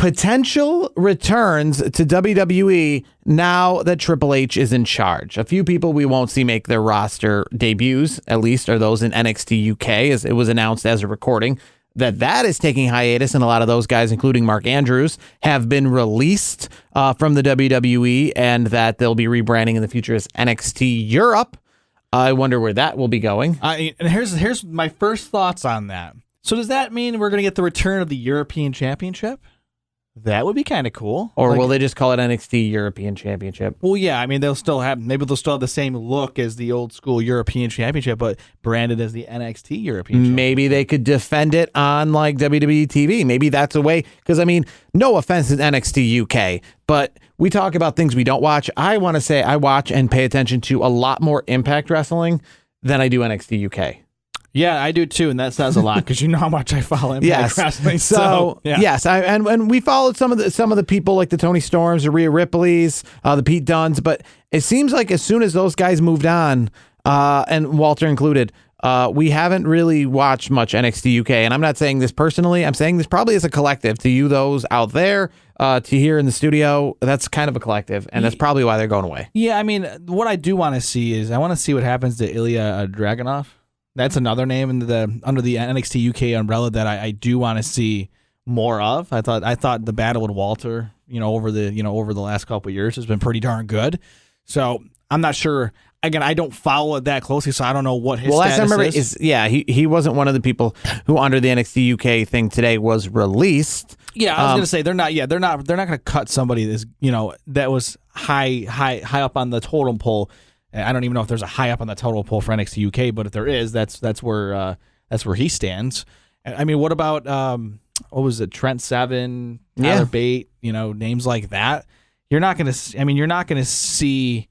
Potential returns to WWE now that Triple H is in charge. A few people we won't see make their roster debuts, at least, are those in NXT UK, as it was announced as a recording that is taking hiatus, and a lot of those guys, including Mark Andrews, have been released from the WWE, and that they'll be rebranding in the future as NXT Europe. I wonder where that will be going. And here's my first thoughts on that. So does that mean we're going to get the return of the European Championship? That would be kind of cool. Or will they just call it NXT European Championship? Well, yeah. I mean, they'll still have the same look as the old school European Championship, but branded as the NXT European Championship. Maybe they could defend it on like WWE TV. Maybe that's a way. Because, I mean, no offense to NXT UK, but we talk about things we don't watch. I want to say I watch and pay attention to a lot more Impact Wrestling than I do NXT UK. Yeah, I do too, and that says a lot because you know how much I follow Impact Wrestling. So yeah. Yes, and we followed some of the people like the Tony Storms, the Rhea Ripleys, the Pete Dunnes, but it seems like as soon as those guys moved on, and Walter included, we haven't really watched much NXT UK. And I'm not saying this personally. I'm saying this probably as a collective to you, those out there, to here in the studio. That's kind of a collective, and that's probably why they're going away. Yeah, I mean, what I do want to see is I want to see what happens to Ilya Dragunov. That's another name under the NXT UK umbrella that I do want to see more of. I thought the battle with Walter, over the last couple of years has been pretty darn good. So I'm not sure. Again, I don't follow it that closely, so I don't know what his status is. He wasn't one of the people who under the NXT UK thing today was released. Yeah, I was gonna say they're not gonna cut somebody that was high up on the totem pole. I don't even know if there's a high up on the total poll for NXT UK, but if there is, that's where he stands. I mean, what about what was it, Trent Seven, Tyler Bate, names like that? You're not gonna see.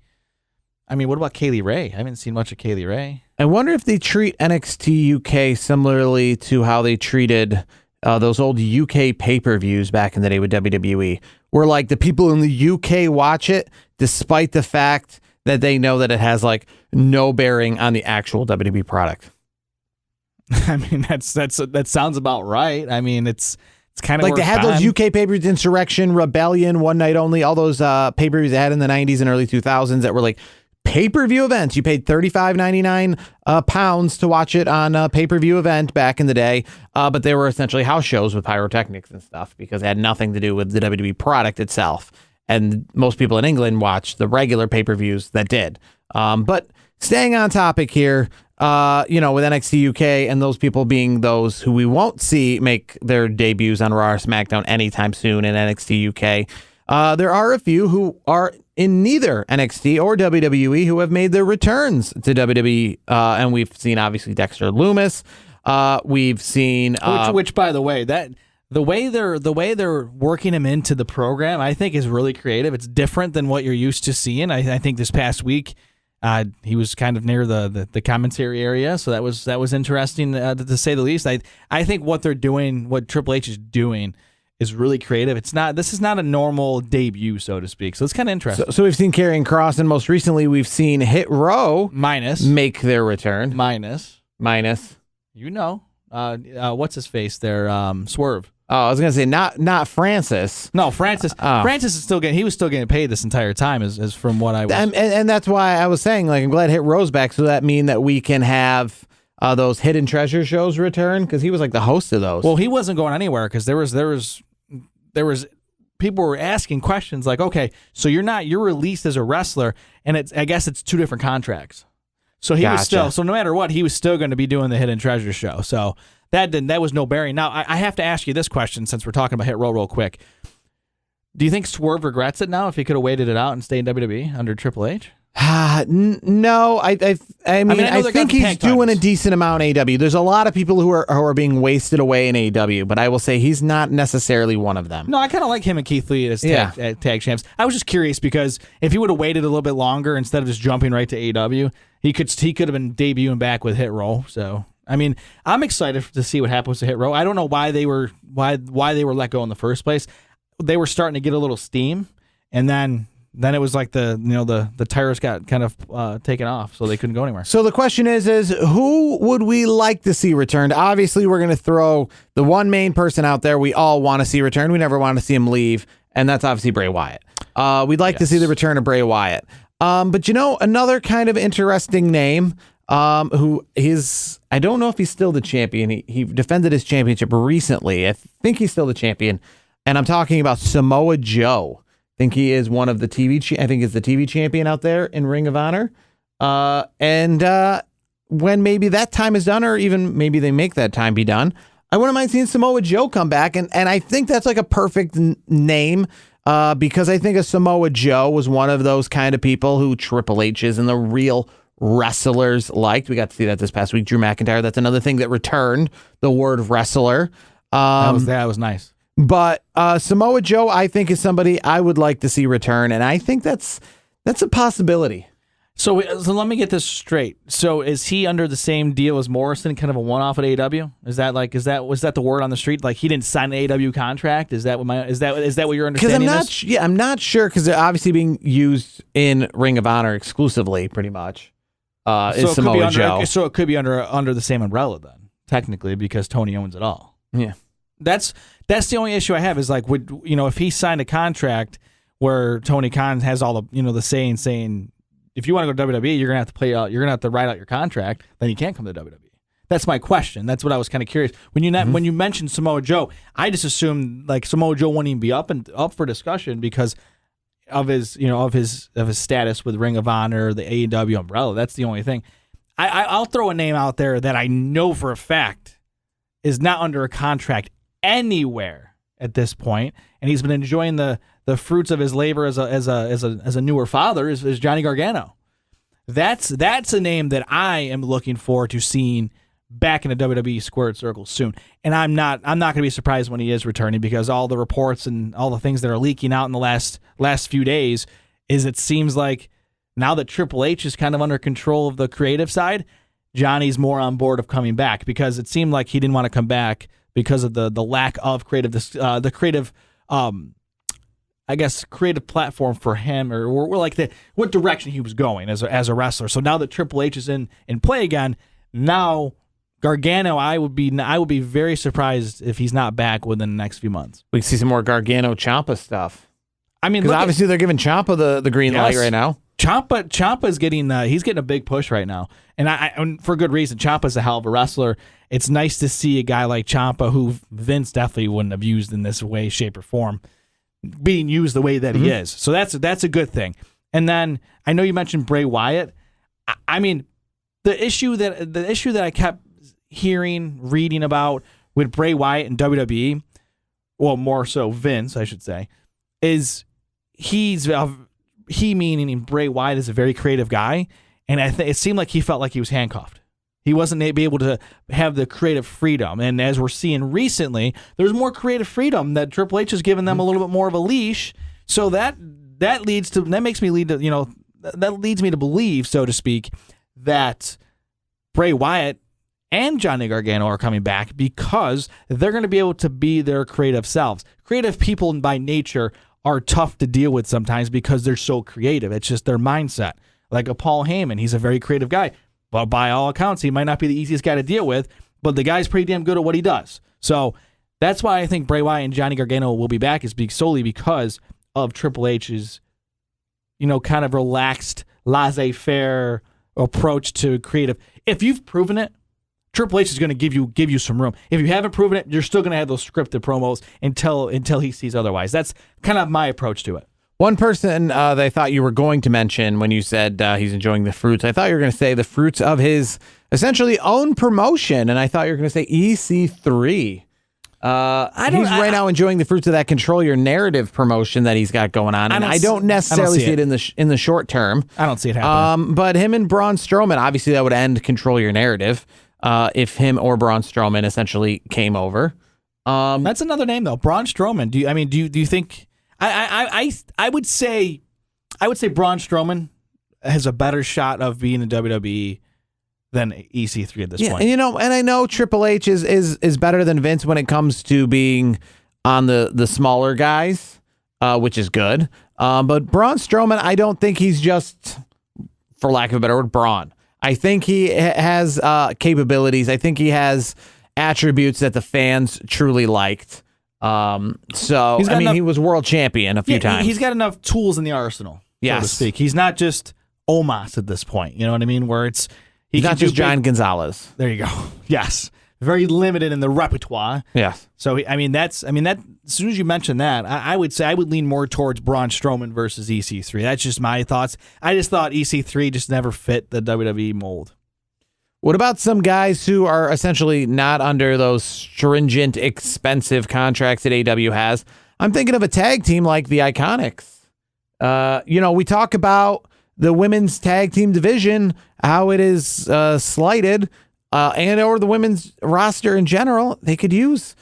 I mean, what about Kaylee Ray? I haven't seen much of Kaylee Ray. I wonder if they treat NXT UK similarly to how they treated those old UK pay-per-views back in the day with WWE, where like the people in the UK watch it despite the fact that they know that it has like no bearing on the actual WWE product. I mean, that sounds about right. I mean, it's kind of like they had those UK pay-per-views, Insurrection, Rebellion, One Night Only, all those pay-per-views they had in the 90s and early 2000s that were like pay-per-view events. You paid $35.99 pounds to watch it on a pay-per-view event back in the day, but they were essentially house shows with pyrotechnics and stuff because it had nothing to do with the WWE product itself. And most people in England watch the regular pay-per-views that did. But staying on topic here, with NXT UK and those people being those who we won't see make their debuts on Raw or SmackDown anytime soon in NXT UK, there are a few who are in neither NXT or WWE who have made their returns to WWE. And we've seen, obviously, Dexter Lummis. We've seen... which, by the way, The way they're working him into the program, I think, is really creative. It's different than what you're used to seeing. I think this past week, he was kind of near the commentary area, so that was interesting to say the least. I think what they're doing, what Triple H is doing, is really creative. This is not a normal debut, so to speak. So it's kind of interesting. So we've seen Karrion Kross, and most recently we've seen Hit Row make their return. Minus. What's his face there? Swerve. Oh, I was gonna say not Francis. No, Francis. Francis is he was still getting paid this entire time, as from what I was. And that's why I was saying, like, I'm glad Hit Row's back, so that mean that we can have those hidden treasure shows return, because he was like the host of those. Well, he wasn't going anywhere because there was people were asking questions like, okay, so you're released as a wrestler, and I guess it's two different contracts. So he was still, so no matter what, he was still going to be doing the hidden treasure show. So that was no bearing. Now, I have to ask you this question since we're talking about Hit Row real quick. Do you think Swerve regrets it now if he could have waited it out and stayed in WWE under Triple H? No, I think he's doing a decent amount in AEW. There's a lot of people who are being wasted away in AEW, but I will say he's not necessarily one of them. No, I kind of like him and Keith Lee as tag champs. I was just curious because if he would have waited a little bit longer instead of just jumping right to AEW, he could have been debuting back with Hit Row. So I mean, I'm excited to see what happens to Hit Row. I don't know why they were let go in the first place. They were starting to get a little steam, and then Then it was like the tires got kind of taken off, so they couldn't go anywhere. So the question is who would we like to see returned? Obviously, we're going to throw the one main person out there we all want to see returned. We never want to see him leave, and that's obviously Bray Wyatt. We'd like to see the return of Bray Wyatt. But another kind of interesting name, I don't know if he's still the champion. He defended his championship recently. I think he's still the champion, and I'm talking about Samoa Joe. I think he is one of the I think he's the TV champion out there in Ring of Honor. And when maybe that time is done, or even maybe they make that time be done, I wouldn't mind seeing Samoa Joe come back. And I think that's like a perfect name because I think a Samoa Joe was one of those kind of people who Triple H is and the real wrestlers liked. We got to see that this past week. Drew McIntyre, that's another thing that returned the word wrestler. That was nice. But Samoa Joe, I think, is somebody I would like to see return, and I think that's a possibility. So let me get this straight. So is he under the same deal as Morrison, kind of a one-off at AEW? Was that the word on the street? Like he didn't sign an AEW contract? Is that what you're understanding? Because I'm not sure because they're obviously being used in Ring of Honor exclusively, pretty much. Is Samoa Joe? So it could be under the same umbrella then, technically, because Tony owns it all. Yeah. That's the only issue I have is like, if he signed a contract where Tony Khan has all the, the saying, if you want to go to WWE, you're going to have to you're going to have to write out your contract, then you can't come to WWE. That's my question. That's what I was kind of curious. When you mentioned Samoa Joe, I just assumed like Samoa Joe wouldn't even be up for discussion because of his, of his status with Ring of Honor, the AEW umbrella. That's the only thing. I'll throw a name out there that I know for a fact is not under a contract anywhere at this point, and he's been enjoying the fruits of his labor as a newer father is Johnny Gargano. That's a name that I am looking forward to seeing back in the WWE squared circle soon. And I'm not going to be surprised when he is returning because all the reports and all the things that are leaking out in the last few days is it seems like now that Triple H is kind of under control of the creative side, Johnny's more on board of coming back because it seemed like he didn't want to come back because of the lack of creative creative platform for him or like what direction he was going as a wrestler. So now that Triple H is in play again, now Gargano, I would be very surprised if he's not back within the next few months. We can see some more Gargano Ciampa stuff. I mean, because obviously they're giving Ciampa the green light right now. Ciampa is getting he's getting a big push right now, and for good reason. Ciampa's a hell of a wrestler. It's nice to see a guy like Ciampa, who Vince definitely wouldn't have used in this way, shape, or form, being used the way that he is. So that's a good thing. And then I know you mentioned Bray Wyatt. I mean, the issue that I kept reading about with Bray Wyatt and WWE, well, more so Vince, I should say, is he meaning Bray Wyatt is a very creative guy, and it seemed like he felt like he was handcuffed. He wasn't able to have the creative freedom, and as we're seeing recently, there's more creative freedom that Triple H has given them a little bit more of a leash. So that leads me to believe, so to speak, that Bray Wyatt and Johnny Gargano are coming back because they're going to be able to be their creative selves. Creative people by nature are tough to deal with sometimes because they're so creative. It's just their mindset. Like a Paul Heyman, he's a very creative guy. But by all accounts, he might not be the easiest guy to deal with, but the guy's pretty damn good at what he does. So that's why I think Bray Wyatt and Johnny Gargano will be back is solely because of Triple H's, kind of relaxed, laissez-faire approach to creative. If you've proven it, Triple H is going to give you some room. If you haven't proven it, you're still going to have those scripted promos until he sees otherwise. That's kind of my approach to it. One person that I thought you were going to mention when you said he's enjoying the fruits, I thought you were going to say the fruits of his essentially own promotion, and I thought you were going to say EC3. He's right now enjoying the fruits of that Control Your Narrative promotion that he's got going on, and I don't necessarily see it in the short term. I don't see it happening. But him and Braun Strowman, obviously that would end Control Your Narrative if him or Braun Strowman essentially came over. That's another name though, Braun Strowman. Do you think? I would say Braun Strowman has a better shot of being in WWE than EC3 at this point. And I know Triple H is better than Vince when it comes to being on the smaller guys, which is good. But Braun Strowman, I don't think he's just, for lack of a better word, Braun. I think he has capabilities. I think he has attributes that the fans truly liked. He was world champion a few times. He's got enough tools in the arsenal, so to speak. He's not just Omos at this point. You know what I mean? Where he's not just John Gonzalez. There you go. Yes. Very limited in the repertoire. Yes. So, that as soon as you mention that, I would say I would lean more towards Braun Strowman versus EC3. That's just my thoughts. I just thought EC3 just never fit the WWE mold. What about some guys who are essentially not under those stringent, expensive contracts that AEW has? I'm thinking of a tag team like the Iconics. We talk about the women's tag team division, how it is slighted, or the women's roster in general. They could use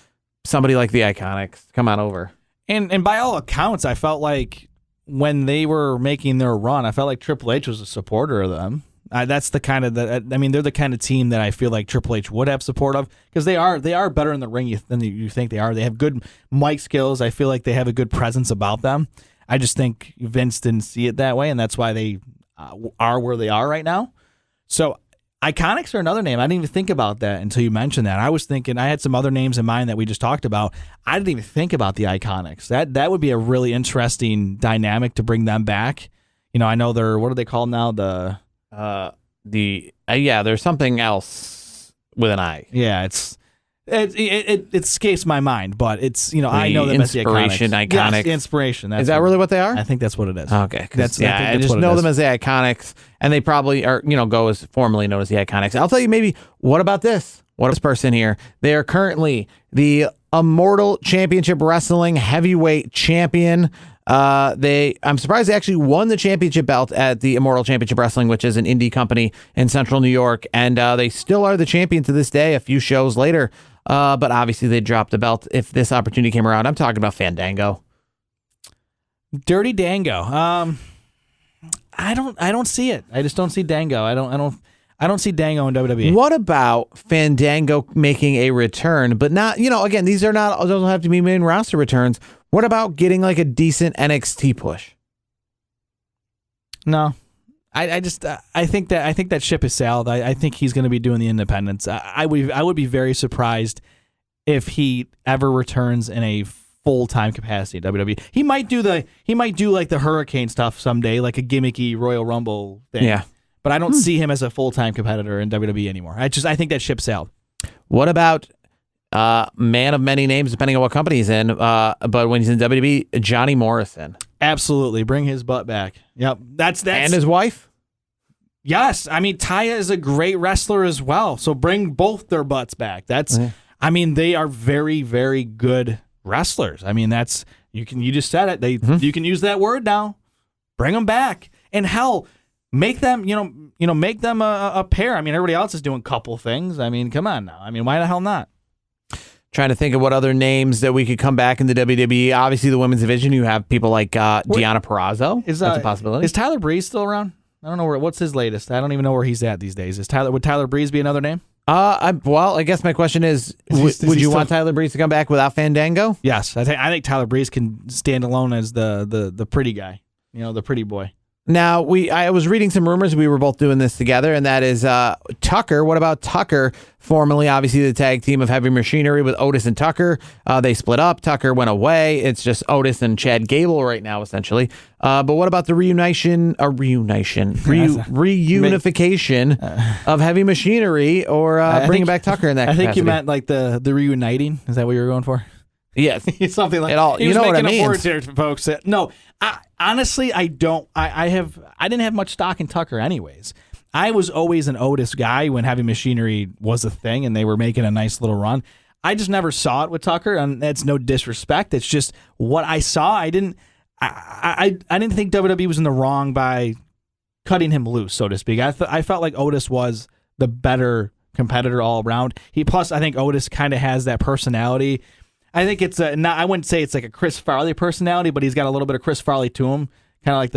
somebody like the Iconics to come on over. And by all accounts, I felt like when they were making their run, I felt like Triple H was a supporter of them. That's the kind of they're the kind of team that I feel like Triple H would have support of, because they are better in the ring than you think they are. They have good mic skills. I feel like they have a good presence about them. I just think Vince didn't see it that way, and that's why they are where they are right now. So Iconics are another name. I didn't even think about that until you mentioned that. I was thinking I had some other names in mind that we just talked about. I didn't even think about the Iconics. That would be a really interesting dynamic to bring them back. I know they're, what are they called now? There's something else with an I. Yeah, it escapes my mind, but it's I know them as the Inspiration, Iconics. Yes, the Inspiration. Is that really what they are? I think that's what it is. Okay, I just know them as the Iconics, and they probably are go as formerly known as the Iconics. I'll tell you, maybe what about this? What about this person here? They are currently the Immortal Championship Wrestling Heavyweight Champion. I'm surprised they actually won the championship belt at the Immortal Championship Wrestling, which is an indie company in Central New York, and they still are the champion to this day, a few shows later. But obviously they dropped the belt if this opportunity came around. I'm talking about Fandango. Dirty Dango. I don't see it. I just don't see Dango. I don't see Dango in WWE. What about Fandango making a return, but not, again, these are not, those don't have to be main roster returns. What about getting like a decent NXT push? No. I think that ship is sailed. I think he's going to be doing the independents. I would be very surprised if he ever returns in a full-time capacity at WWE. He might do like the Hurricane stuff someday, like a gimmicky Royal Rumble thing. Yeah. But I don't see him as a full-time competitor in WWE anymore. I think that ship sailed. What about man of many names, depending on what company he's in, but when he's in WWE, Johnny Morrison? Absolutely. Bring his butt back. Yep. That's And his wife? Yes. I mean, Taya is a great wrestler as well. So bring both their butts back. They are very, very good wrestlers. I mean, you just said it. You can use that word now. Bring them back. And hell, make them, make them a pair. I mean, everybody else is doing couple things. I mean, come on now. I mean, why the hell not? Trying to think of what other names that we could come back in the WWE. Obviously, the women's division, you have people like Deonna Purrazzo. That's a possibility. Is Tyler Breeze still around? I don't know what's his latest. I don't even know where he's at these days. Would Tyler Breeze be another name? I guess my question is would you want Tyler Breeze to come back without Fandango? Yes, I think Tyler Breeze can stand alone as the pretty guy, the pretty boy. Now, I was reading some rumors. We were both doing this together, and that is Tucker. What about Tucker? Formerly, obviously, the tag team of Heavy Machinery with Otis and Tucker. They split up. Tucker went away. It's just Otis and Chad Gable right now, essentially. But what about the reunification of Heavy Machinery, or bringing back Tucker in that capacity? I think you meant like the reuniting. Is that what you were going for? Yes. Something like that. You know what I mean? Words here, folks. No, honestly, I don't. I didn't have much stock in Tucker anyways. I was always an Otis guy when Heavy Machinery was a thing and they were making a nice little run. I just never saw it with Tucker, and that's no disrespect. It's just what I saw. I didn't think WWE was in the wrong by cutting him loose, so to speak. I felt like Otis was the better competitor all around. I think Otis kind of has that personality. I think it's I wouldn't say it's like a Chris Farley personality, but he's got a little bit of Chris Farley to him, kind of like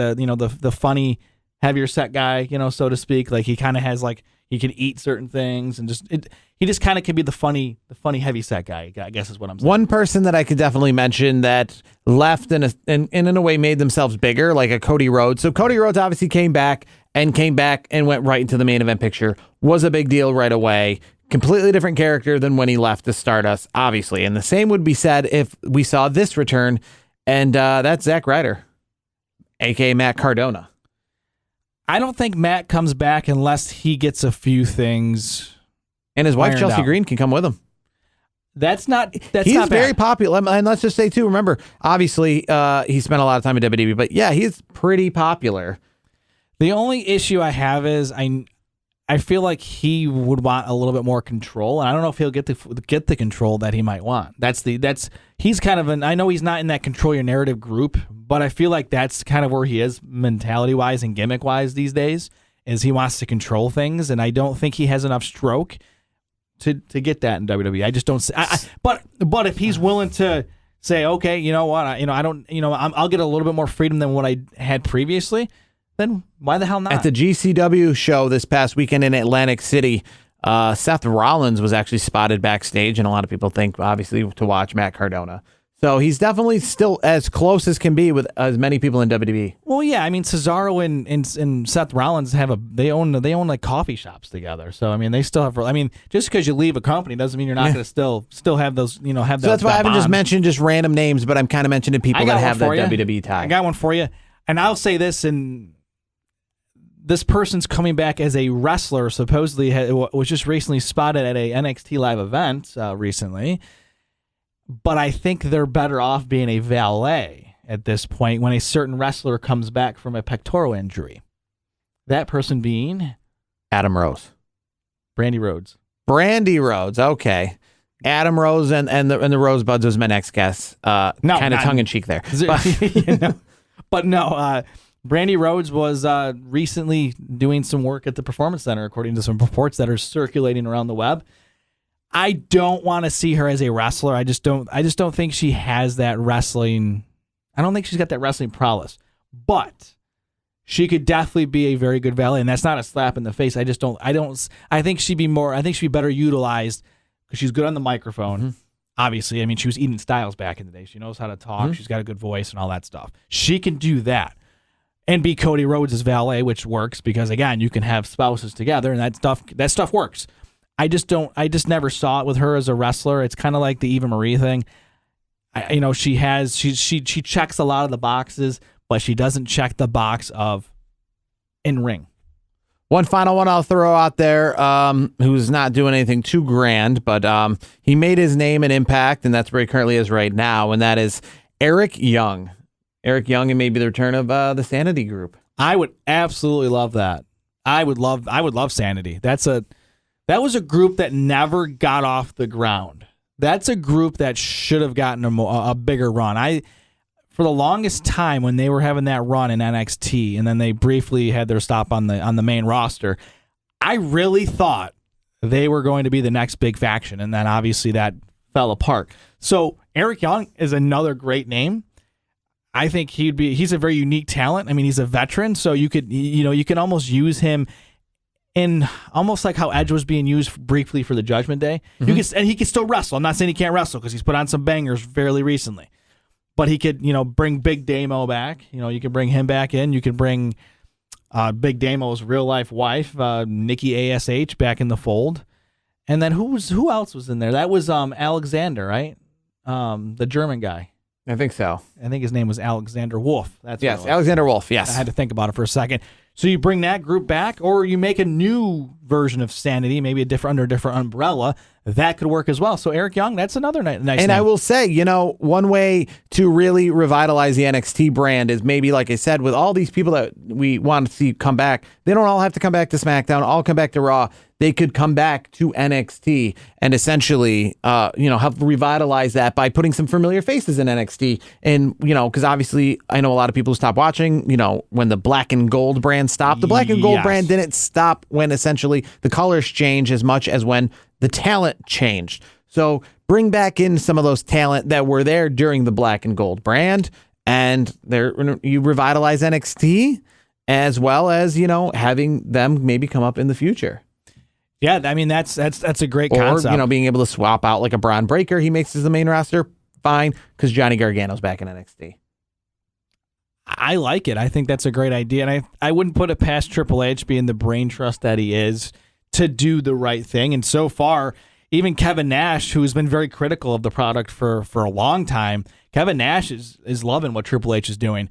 the funny, heavier set guy, so to speak. Like he kind of has like He can eat certain things, and he just kind of can be the funny heavy set guy, I guess is what I'm saying. One person that I could definitely mention that left and in a way made themselves bigger, like a Cody Rhodes. So Cody Rhodes obviously came back and went right into the main event picture. Was a big deal right away. Completely different character than when he left to Stardust, obviously. And the same would be said if we saw this return, and that's Zack Ryder, a.k.a. Matt Cardona. I don't think Matt comes back unless he gets a few things. And his wife, Chelsea Green, can come with him. He's not very popular. And let's just say, too, remember, obviously, he spent a lot of time at WWE, but yeah, he's pretty popular. The only issue I have is I feel like he would want a little bit more control, and I don't know if he'll get the control that he might want. He's kind of I know he's not in that control your narrative group, but I feel like that's kind of where he is mentality-wise and gimmick-wise these days, is he wants to control things, and I don't think he has enough stroke to get that in WWE. I just don't see. But if he's willing to say, okay, you know what, I'll get a little bit more freedom than what I had previously, then why the hell not? At the GCW show this past weekend in Atlantic City, Seth Rollins was actually spotted backstage, and a lot of people think, obviously, to watch Matt Cardona. So he's definitely still as close as can be with as many people in WWE. Well, yeah, I mean, Cesaro and Seth Rollins they own like coffee shops together. So I mean, they still have. I mean, just because you leave a company doesn't mean you're not going to still have those. Have that. So that's why I haven't just mentioned just random names, but I'm kind of mentioning people that have that WWE tie. I got one for you, and I'll say this and. This person's coming back as a wrestler, supposedly was just recently spotted at a NXT live event recently. But I think they're better off being a valet at this point when a certain wrestler comes back from a pectoral injury. That person being? Adam Rose. Brandy Rhodes. Brandy Rhodes, okay. Adam Rose and the Rosebuds was my next guess. Kind of tongue-in-cheek there. But no, Brandy Rhodes was recently doing some work at the Performance Center, according to some reports that are circulating around the web. I don't want to see her as a wrestler. I just don't think she has that wrestling. I don't think she's got that wrestling prowess. But she could definitely be a very good valet, and that's not a slap in the face. I think she'd be better utilized because she's good on the microphone. Mm-hmm. Obviously, I mean, she was Eden Styles back in the day. She knows how to talk. Mm-hmm. She's got a good voice and all that stuff. She can do that. And be Cody Rhodes' valet, which works because, again, you can have spouses together, and that stuff works. I just never saw it with her as a wrestler. It's kind of like the Eva Marie thing. She checks a lot of the boxes, but she doesn't check the box of in ring. One final one I'll throw out there, who's not doing anything too grand, but he made his name and impact, and that's where he currently is right now, and that is Eric Young. Eric Young and maybe the return of the Sanity Group. I would absolutely love that. I would love Sanity. That was a group that never got off the ground. That's a group that should have gotten a bigger run. For the longest time when they were having that run in NXT, and then they briefly had their stop on the main roster, I really thought they were going to be the next big faction, and then obviously that fell apart. So Eric Young is another great name. I think he's a very unique talent. I mean, he's a veteran, so you can almost use him in almost like how Edge was being used briefly for the Judgment Day. Mm-hmm. And he can still wrestle. I'm not saying he can't wrestle because he's put on some bangers fairly recently. But he could, bring Big Damo back. You can bring him back in. You can bring Big Damo's real life wife, Nikki ASH, back in the fold. And then who else was in there? That was Alexander, right? The German guy. I think so. I think his name was Alexander Wolf. Yes, Alexander Wolf, yes. I had to think about it for a second. So you bring that group back, or you make a new version of Sanity, maybe under a different umbrella. That could work as well. So Eric Young, that's another nice name. And I will say, one way to really revitalize the NXT brand is maybe, like I said, with all these people that we want to see come back, they don't all have to come back to SmackDown, all come back to Raw. They could come back to NXT and essentially, help revitalize that by putting some familiar faces in NXT. And, because obviously I know a lot of people who stopped watching, when the black and gold brand stopped. The black and gold brand didn't stop when essentially the colors changed as much as when the talent changed. So bring back in some of those talent that were there during the black and gold brand, and you revitalize NXT as well as, having them maybe come up in the future. Yeah, I mean that's a great concept. Or being able to swap out like a Braun Breaker, he makes as the main roster, fine, because Johnny Gargano's back in NXT. I like it. I think that's a great idea, and I wouldn't put it past Triple H, being the brain trust that he is, to do the right thing. And so far, even Kevin Nash, who has been very critical of the product for a long time, Kevin Nash is loving what Triple H is doing.